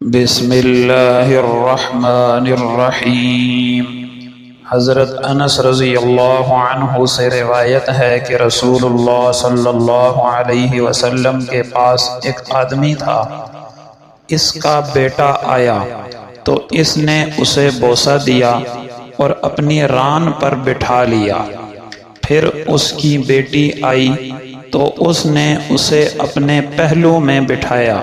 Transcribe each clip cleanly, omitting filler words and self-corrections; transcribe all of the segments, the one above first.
بسم اللہ الرحمن الرحیم۔ حضرت انس رضی اللہ عنہ سے روایت ہے کہ رسول اللہ صلی اللہ علیہ وسلم کے پاس ایک آدمی تھا۔ اس کا بیٹا آیا تو اس نے اسے بوسہ دیا اور اپنی ران پر بٹھا لیا۔ پھر اس کی بیٹی آئی تو اس نے اسے اپنے پہلو میں بٹھایا۔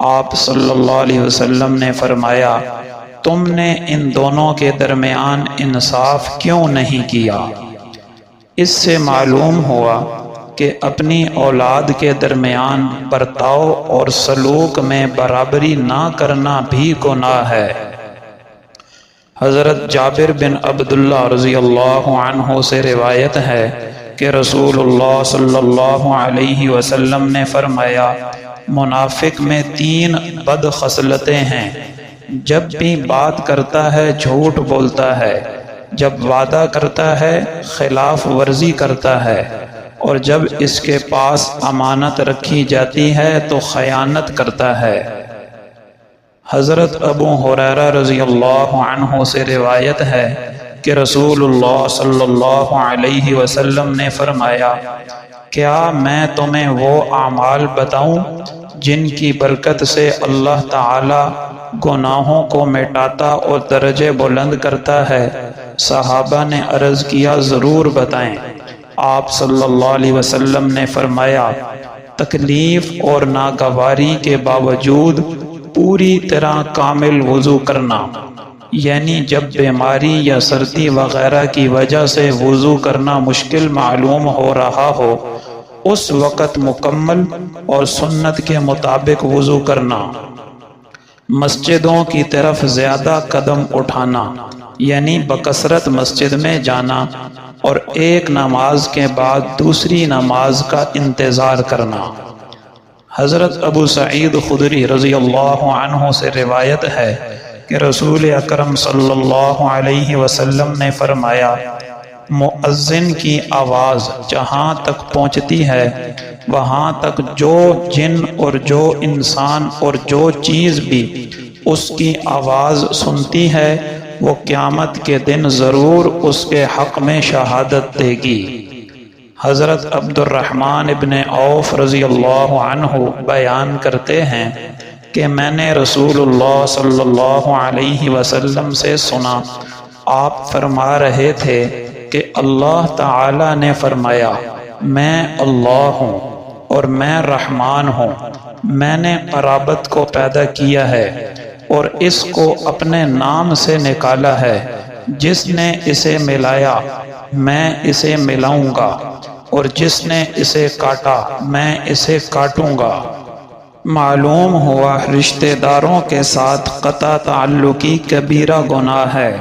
آپ صلی اللہ علیہ وسلم نے فرمایا، تم نے ان دونوں کے درمیان انصاف کیوں نہیں کیا؟ اس سے معلوم ہوا کہ اپنی اولاد کے درمیان برتاؤ اور سلوک میں برابری نہ کرنا بھی گناہ ہے۔ حضرت جابر بن عبداللہ رضی اللہ عنہ سے روایت ہے کہ رسول اللہ صلی اللہ علیہ وسلم نے فرمایا، منافق میں 3 بد خصلتیں ہیں۔ جب بھی بات کرتا ہے جھوٹ بولتا ہے، جب وعدہ کرتا ہے خلاف ورزی کرتا ہے، اور جب اس کے پاس امانت رکھی جاتی ہے تو خیانت کرتا ہے۔ حضرت ابو ہریرہ رضی اللہ عنہ سے روایت ہے کہ رسول اللہ صلی اللہ علیہ وسلم نے فرمایا، کیا میں تمہیں وہ اعمال بتاؤں جن کی برکت سے اللہ تعالی گناہوں کو مٹاتا اور درجے بلند کرتا ہے؟ صحابہ نے عرض کیا، ضرور بتائیں۔ آپ صلی اللہ علیہ وسلم نے فرمایا، تکلیف اور ناگواری کے باوجود پوری طرح کامل وضو کرنا، یعنی جب بیماری یا سردی وغیرہ کی وجہ سے وضو کرنا مشکل معلوم ہو رہا ہو، اس وقت مکمل اور سنت کے مطابق وضو کرنا۔ مسجدوں کی طرف زیادہ قدم اٹھانا، یعنی بکثرت مسجد میں جانا، اور ایک نماز کے بعد دوسری نماز کا انتظار کرنا۔ حضرت ابو سعید خدری رضی اللہ عنہ سے روایت ہے کہ رسول اکرم صلی اللہ علیہ وسلم نے فرمایا، مؤذن کی آواز جہاں تک پہنچتی ہے وہاں تک جو جن اور جو انسان اور جو چیز بھی اس کی آواز سنتی ہے وہ قیامت کے دن ضرور اس کے حق میں شہادت دے گی۔ حضرت عبد الرحمن ابن عوف رضی اللہ عنہ بیان کرتے ہیں کہ میں نے رسول اللہ صلی اللہ علیہ وسلم سے سنا، آپ فرما رہے تھے کہ اللہ تعالی نے فرمایا، میں اللہ ہوں اور میں رحمان ہوں، میں نے قرابت کو پیدا کیا ہے اور اس کو اپنے نام سے نکالا ہے، جس نے اسے ملایا میں اسے ملاؤں گا، اور جس نے اسے کاٹا میں اسے کاٹوں گا۔ معلوم ہوا رشتہ داروں کے ساتھ قطع تعلقی کبیرہ گناہ ہے۔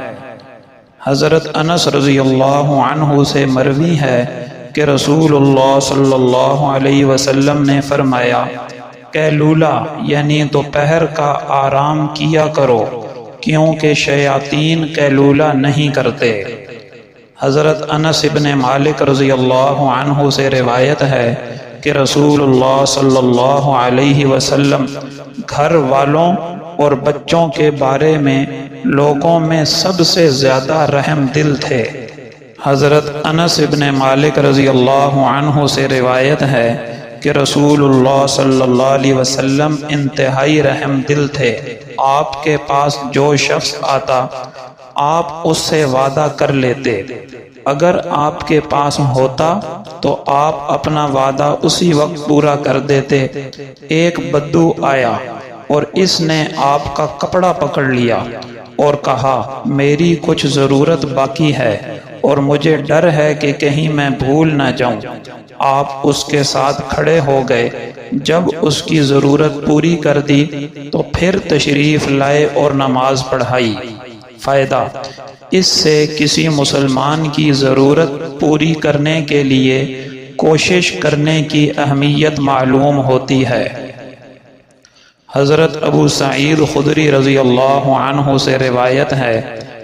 حضرت انس رضی اللہ عنہ سے مروی ہے کہ رسول اللہ صلی اللہ علیہ وسلم نے فرمایا، قیلولہ یعنی دوپہر کا آرام کیا کرو، کیونکہ شیاطین قیلولہ نہیں کرتے۔ حضرت انس ابن مالک رضی اللہ عنہ سے روایت ہے کہ رسول اللہ صلی اللہ علیہ وسلم گھر والوں اور بچوں کے بارے میں لوگوں میں سب سے زیادہ رحم دل تھے۔ حضرت انس ابن مالک رضی اللہ عنہ سے روایت ہے کہ رسول اللہ صلی اللہ علیہ وسلم انتہائی رحم دل تھے۔ آپ کے پاس جو شخص آتا آپ اس سے وعدہ کر لیتے، اگر آپ کے پاس ہوتا تو آپ اپنا وعدہ اسی وقت پورا کر دیتے۔ ایک بدو آیا اور اس نے آپ کا کپڑا پکڑ لیا اور کہا، میری کچھ ضرورت باقی ہے اور مجھے ڈر ہے کہ کہیں میں بھول نہ جاؤں۔ آپ اس کے ساتھ کھڑے ہو گئے، جب اس کی ضرورت پوری کر دی تو پھر تشریف لائے اور نماز پڑھائی۔ فائدہ، اس سے کسی مسلمان کی ضرورت پوری کرنے کے لیے کوشش کرنے کی اہمیت معلوم ہوتی ہے۔ حضرت ابو سعید خدری رضی اللہ عنہ سے روایت ہے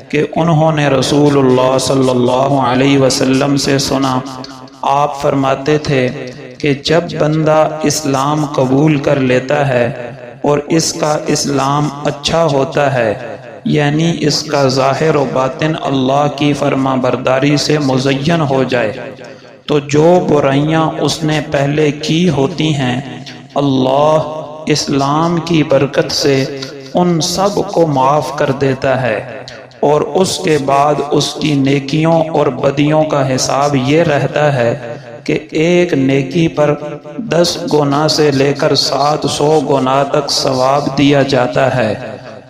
کہ انہوں نے رسول اللہ صلی اللہ علیہ وسلم سے سنا، آپ فرماتے تھے کہ جب بندہ اسلام قبول کر لیتا ہے اور اس کا اسلام اچھا ہوتا ہے، یعنی اس کا ظاہر و باطن اللہ کی فرما برداری سے مزین ہو جائے، تو جو برائیاں اس نے پہلے کی ہوتی ہیں اللہ اسلام کی برکت سے ان سب کو معاف کر دیتا ہے، اور اس کے بعد اس کی نیکیوں اور بدیوں کا حساب یہ رہتا ہے کہ ایک نیکی پر 10 گنا سے لے کر 700 گنا تک ثواب دیا جاتا ہے،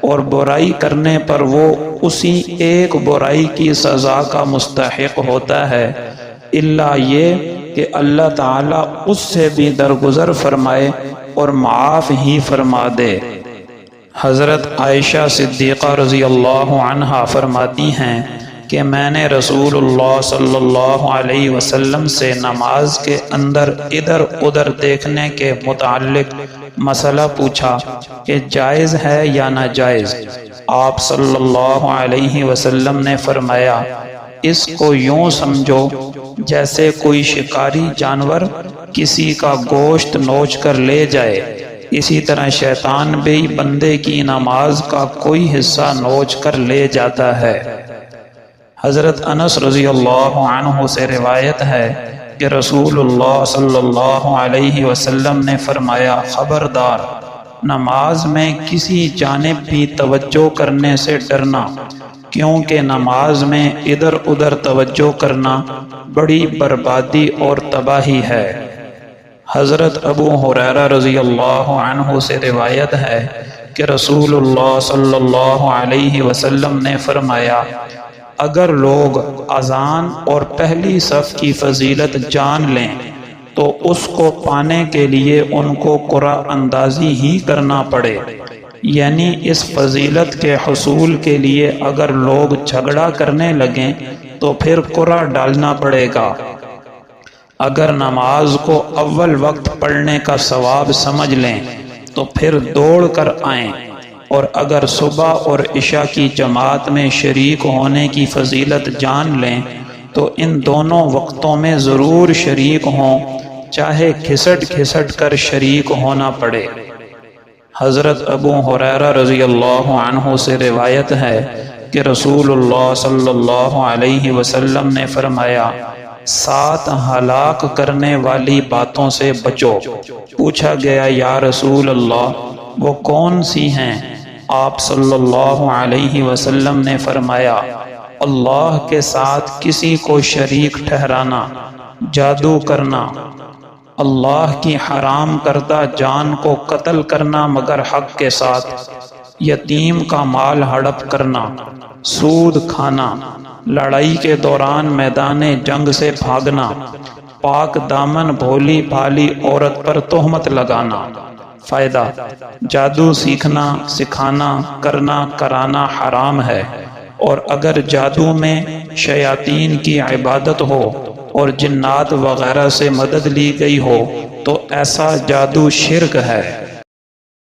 اور برائی کرنے پر وہ اسی ایک برائی کی سزا کا مستحق ہوتا ہے، الا یہ کہ اللہ تعالیٰ اس سے بھی درگزر فرمائے اور معاف ہی فرما دے۔ حضرت عائشہ صدیقہ رضی اللہ عنہا فرماتی ہیں کہ میں نے رسول اللہ صلی اللہ علیہ وسلم سے نماز کے اندر ادھر ادھر دیکھنے کے متعلق مسئلہ پوچھا کہ جائز ہے یا ناجائز۔ آپ صلی اللہ علیہ وسلم نے فرمایا، اس کو یوں سمجھو جیسے کوئی شکاری جانور کسی کا گوشت نوچ کر لے جائے، اسی طرح شیطان بھی بندے کی نماز کا کوئی حصہ نوچ کر لے جاتا ہے۔ حضرت انس رضی اللہ عنہ سے روایت ہے کہ رسول اللہ صلی اللہ علیہ وسلم نے فرمایا، خبردار، نماز میں کسی جانب بھی توجہ کرنے سے ڈرنا، کیونکہ نماز میں ادھر ادھر توجہ کرنا بڑی بربادی اور تباہی ہے۔ حضرت ابو ہریرہ رضی اللہ عنہ سے روایت ہے کہ رسول اللہ صلی اللہ علیہ وسلم نے فرمایا، اگر لوگ اذان اور پہلی صف کی فضیلت جان لیں تو اس کو پانے کے لیے ان کو قرعہ اندازی ہی کرنا پڑے، یعنی اس فضیلت کے حصول کے لیے اگر لوگ جھگڑا کرنے لگیں تو پھر قرعہ ڈالنا پڑے گا۔ اگر نماز کو اول وقت پڑھنے کا ثواب سمجھ لیں تو پھر دوڑ کر آئیں، اور اگر صبح اور عشاء کی جماعت میں شریک ہونے کی فضیلت جان لیں تو ان دونوں وقتوں میں ضرور شریک ہوں، چاہے گھسٹ گھسٹ کر شریک ہونا پڑے۔ حضرت ابو ہریرہ رضی اللہ عنہ سے روایت ہے کہ رسول اللہ صلی اللہ علیہ وسلم نے فرمایا، 7 ہلاک کرنے والی باتوں سے بچو۔ پوچھا گیا، یا رسول اللہ وہ کون سی ہیں؟ آپ صلی اللہ علیہ وسلم نے فرمایا، اللہ کے ساتھ کسی کو شریک ٹھہرانا، جادو کرنا، اللہ کی حرام کردہ جان کو قتل کرنا مگر حق کے ساتھ، یتیم کا مال ہڑپ کرنا، سود کھانا، لڑائی کے دوران میدان جنگ سے بھاگنا، پاک دامن بھولی بھالی عورت پر تہمت لگانا۔ فائدہ: جادو سیکھنا، سکھانا، کرنا، کرانا حرام ہے، اور اگر جادو میں شیاطین کی عبادت ہو اور جنات وغیرہ سے مدد لی گئی ہو تو ایسا جادو شرک ہے۔